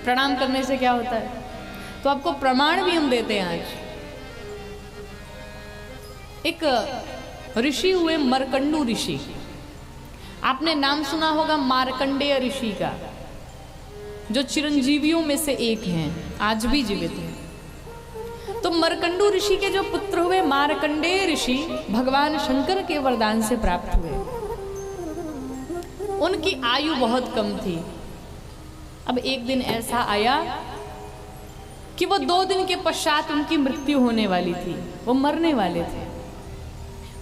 प्रणाम करने से क्या होता है? तो आपको प्रमाण भी हम देते हैं आज। एक ऋषि हुए मरकंडू ऋषि, आपने नाम सुना होगा मार्कंडेय ऋषि का, जो चिरंजीवियों में से एक हैं, आज भी जीवित हैं। तो मरकंडू ऋषि के जो पुत्र हुए मार्कंडेय ऋषि भगवान शंकर के वरदान से प्राप्त हुए। उनकी आयु बहुत कम थी। अब एक दिन ऐसा आया कि वो 2 दिन के पश्चात उनकी मृत्यु होने वाली थी, वो मरने वाले थे।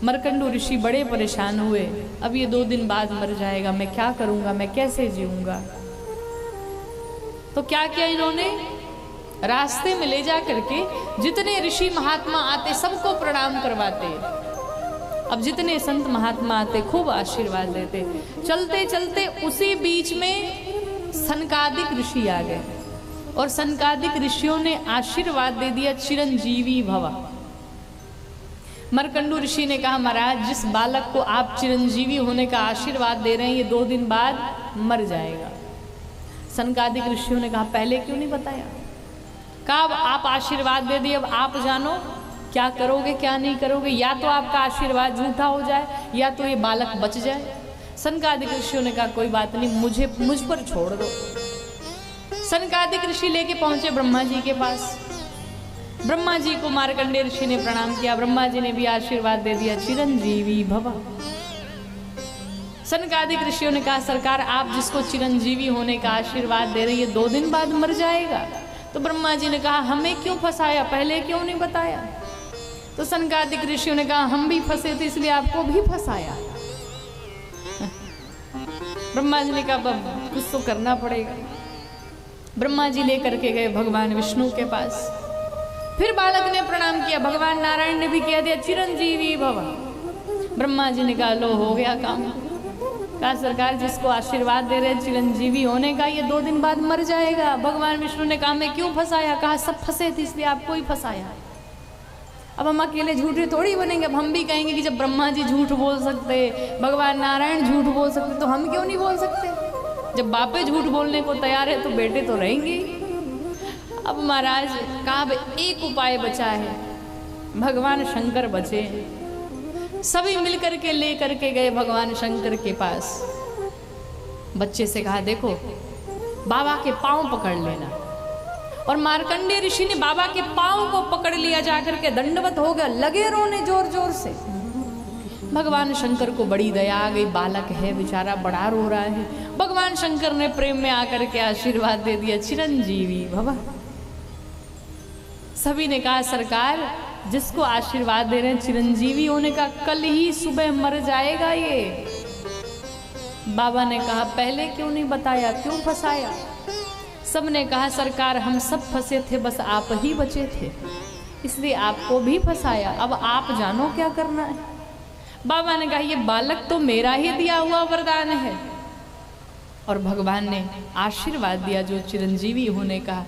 मरकंडू ऋषि बड़े परेशान हुए, अब ये 2 दिन बाद मर जाएगा, मैं क्या करूंगा, मैं कैसे जीऊंगा। तो क्या किया इन्होंने, रास्ते में ले जा करके जितने ऋषि महात्मा आते सबको प्रणाम करवाते। अब जितने संत महात्मा आते खूब आशीर्वाद देते। चलते चलते उसी बीच में सनकादिक ऋषि आ गए और सनकादिक ऋषियों ने आशीर्वाद दे दिया, चिरंजीवी भव। मरकंडू ऋषि ने कहा, महाराज जिस बालक को आप चिरंजीवी होने का आशीर्वाद दे रहे हैं, ये 2 दिन बाद मर जाएगा। सनकादिक ऋषियों ने कहा, पहले क्यों नहीं बताया? कहा, अब आप आशीर्वाद दे दिए, अब आप जानो क्या करोगे क्या नहीं करोगे, या तो आपका आशीर्वाद झूठा हो जाए या तो ये बालक बच जाए। सनकादिक ऋषियों ने कहा, कोई बात नहीं, मुझ पर छोड़ दो। सनकादिक ऋषि लेके पहुंचे ब्रह्मा जी के पास। ब्रह्मा जी को मार्कंडेय ऋषि ने प्रणाम किया, ब्रह्मा जी ने भी आशीर्वाद दे दिया, चिरंजीवी भव। सनकादिक ऋषियों ने कहा, सरकार आप जिसको चिरंजीवी होने का आशीर्वाद दे रही है 2 दिन बाद मर जाएगा। तो ब्रह्मा जी ने कहा, हमें क्यों फंसाया, पहले क्यों नहीं बताया? तो सनकादिक ऋषियों ने कहा, हम भी फंसे थे इसलिए आपको भी फंसाया। ब्रह्मा जी ने कहा, कुछ तो करना पड़ेगा। ब्रह्मा जी लेकर के गए भगवान विष्णु के पास। फिर बालक ने प्रणाम किया, भगवान नारायण ने भी कह दिया, चिरंजीवी भव। ब्रह्मा जी ने कहा, लो हो गया काम। कहा, सरकार जिसको आशीर्वाद दे रहे चिरंजीवी होने का, ये 2 दिन बाद मर जाएगा। भगवान विष्णु ने कहा, मैं क्यों फंसाया? कहा, सब फंसे थे इसलिए आपको ही फंसाया। अब हम अकेले झूठे थोड़ी बनेंगे। अब हम भी कहेंगे कि जब ब्रह्मा जी झूठ बोल सकते, भगवान नारायण झूठ बोल सकते, तो हम क्यों नहीं बोल सकते? जब बापे झूठ बोलने को तैयार है तो बेटे तो रहेंगे। अब महाराज कहा, एक उपाय बचा है, भगवान शंकर बचे। सभी मिलकर के लेकर के गए भगवान शंकर के पास। बच्चे से कहा, देखो बाबा के पांव पकड़ लेना। और मार्कंडेय ऋषि ने बाबा के पांव को पकड़ लिया, जाकर के दंडवत हो गया, लगे रोने जोर जोर से। भगवान शंकर को बड़ी दया आ गई, बालक है बेचारा बड़ा रो रहा है। भगवान शंकर ने प्रेम में आकर के आशीर्वाद दे दिया, चिरंजीवी भव। सभी ने कहा, सरकार जिसको आशीर्वाद दे रहे हैं चिरंजीवी होने का, कल ही सुबह मर जाएगा ये। बाबा ने कहा, पहले क्यों नहीं बताया, क्यों फंसाया? सब ने कहा, सरकार हम सब फंसे थे, बस आप ही बचे थे, इसलिए आपको भी फंसाया, अब आप जानो क्या करना है। बाबा ने कहा, ये बालक तो मेरा ही दिया हुआ वरदान है। और भगवान ने आशीर्वाद दिया जो चिरंजीवी होने का।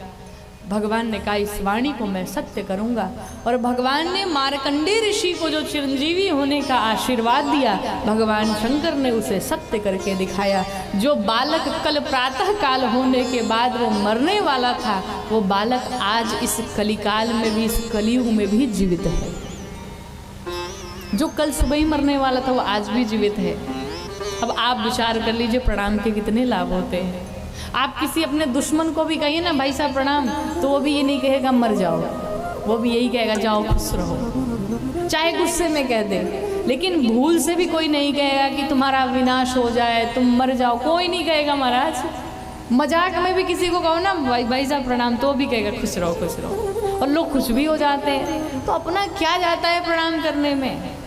भगवान ने कहा, इस वाणी को मैं सत्य करूंगा। और भगवान ने मार्कंडेय ऋषि को जो चिरंजीवी होने का आशीर्वाद दिया, भगवान शंकर ने उसे सत्य करके दिखाया। जो बालक कल प्रातः काल होने के बाद वो मरने वाला था, वो बालक आज इस कलिकाल में भी, इस कलयुग में भी जीवित है। जो कल सुबह ही मरने वाला था वो आज भी जीवित है। अब आप विचार कर लीजिए प्रणाम के कितने लाभ होते हैं। आप किसी अपने दुश्मन को भी कहिए ना, भाई साहब प्रणाम, तो वो भी ये नहीं कहेगा मर जाओ, वो भी यही कहेगा जाओ खुश रहो, चाहे गुस्से में कह दे। लेकिन भूल से भी कोई नहीं कहेगा कि तुम्हारा विनाश हो जाए, तुम मर जाओ, कोई नहीं कहेगा महाराज। मजाक में भी किसी को कहो ना भाई साहब प्रणाम, तो भी कहेगा खुश रहो खुश रहो, और लोग खुश भी हो जाते हैं। तो अपना क्या जाता है प्रणाम करने में।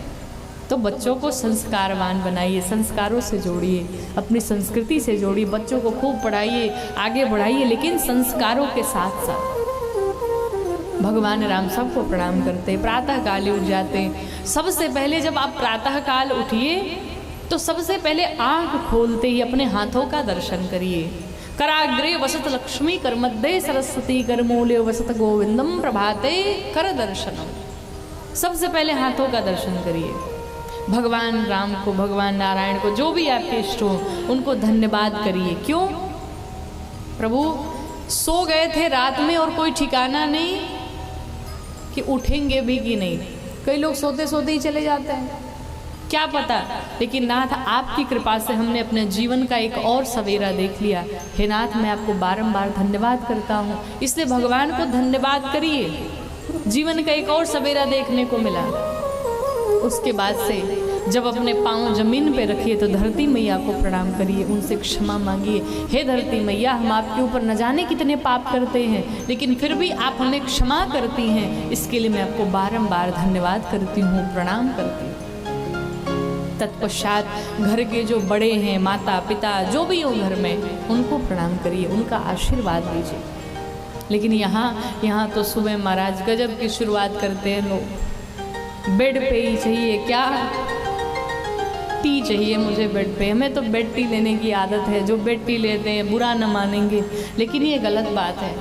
तो बच्चों को संस्कारवान बनाइए, संस्कारों से जोड़िए, अपनी संस्कृति से जोड़िए, बच्चों को खूब पढ़ाइए, आगे बढ़ाइए, लेकिन संस्कारों के साथ साथ। भगवान राम सबको प्रणाम करते, प्रातः काल उठ जाते। सबसे पहले जब आप प्रातः काल उठिए तो सबसे पहले आंख खोलते ही अपने हाथों का दर्शन करिए। कराग्रे वसत लक्ष्मी, कर मध्य सरस्वती, कर मूले वसत गोविंदम, प्रभाते कर दर्शनम। सबसे पहले हाथों का दर्शन करिए। भगवान राम को, भगवान नारायण को, जो भी आपके इष्ट हो उनको धन्यवाद करिए। क्यों? प्रभु सो गए थे रात में और कोई ठिकाना नहीं कि उठेंगे भी कि नहीं। कई लोग सोते सोते ही चले जाते हैं, क्या पता। लेकिन नाथ आपकी कृपा से हमने अपने जीवन का एक और सवेरा देख लिया। हे नाथ, मैं आपको बारंबार धन्यवाद करता हूँ। इसलिए भगवान को धन्यवाद करिए, जीवन का एक और सवेरा देखने को मिला। उसके बाद से जब अपने पांव जमीन पे रखिए तो धरती मैया को प्रणाम करिए, उनसे क्षमा मांगिए। हे धरती मैया, हम आपके ऊपर न जाने कितने पाप करते हैं, लेकिन फिर भी आप हमें क्षमा करती हैं। इसके लिए मैं आपको बारंबार धन्यवाद करती हूँ, प्रणाम करती हूँ। तत्पश्चात घर के जो बड़े हैं, माता पिता जो भी हो घर में, उनको प्रणाम करिए, उनका आशीर्वाद लीजिए। लेकिन यहाँ तो सुबह महाराज गजब की शुरुआत करते हैं लोग। बेड पे ही चाहिए, क्या टी चाहिए मुझे बेड पे। हमें तो बेड टी लेने की आदत है, जो बेड टी लेते हैं बुरा न मानेंगे, लेकिन ये गलत बात है।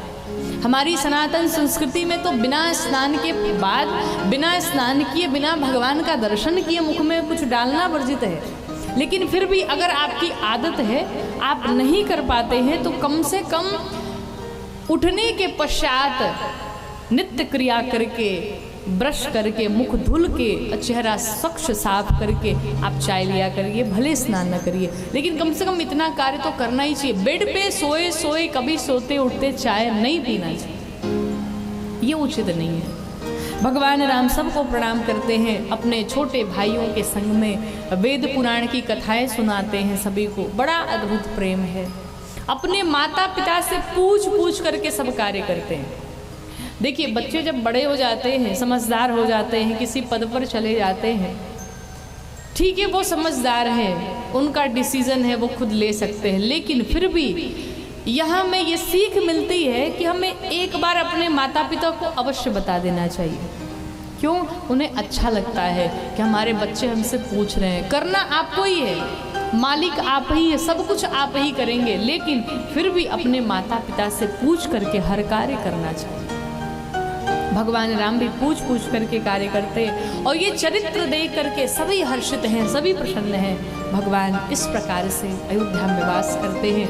हमारी सनातन संस्कृति में तो बिना स्नान के बाद, बिना स्नान किए, बिना भगवान का दर्शन किए मुख में कुछ डालना वर्जित है। लेकिन फिर भी अगर आपकी आदत है, आप नहीं कर पाते हैं, तो कम से कम उठने के पश्चात नित्य क्रिया करके, ब्रश करके, मुख धुल के, चेहरा स्वच्छ साफ करके आप चाय लिया करिए। भले स्नान न करिए, लेकिन कम से कम इतना कार्य तो करना ही चाहिए। बेड पे सोए सोए कभी सोते उठते चाय नहीं पीना चाहिए, ये उचित नहीं है। भगवान राम सबको प्रणाम करते हैं, अपने छोटे भाइयों के संग में वेद पुराण की कथाएं सुनाते हैं सभी को। बड़ा अद्भुत प्रेम है। अपने माता पिता से पूछ पूछ करके सब कार्य करते हैं। देखिए, बच्चे जब बड़े हो जाते हैं, समझदार हो जाते हैं, किसी पद पर चले जाते हैं, ठीक है, वो समझदार हैं, उनका डिसीजन है, वो खुद ले सकते हैं। लेकिन फिर भी यहाँ में ये सीख मिलती है कि हमें एक बार अपने माता पिता को अवश्य बता देना चाहिए। क्यों? उन्हें अच्छा लगता है कि हमारे बच्चे हमसे पूछ रहे हैं। करना आपको ही है, मालिक आप ही है, सब कुछ आप ही करेंगे, लेकिन फिर भी अपने माता पिता से पूछ करके हर कार्य करना चाहिए। भगवान राम भी पूछ पूछ करके कार्य करते हैं, और ये चरित्र देख करके सभी हर्षित हैं, सभी प्रसन्न हैं। भगवान इस प्रकार से अयोध्या में वास करते हैं।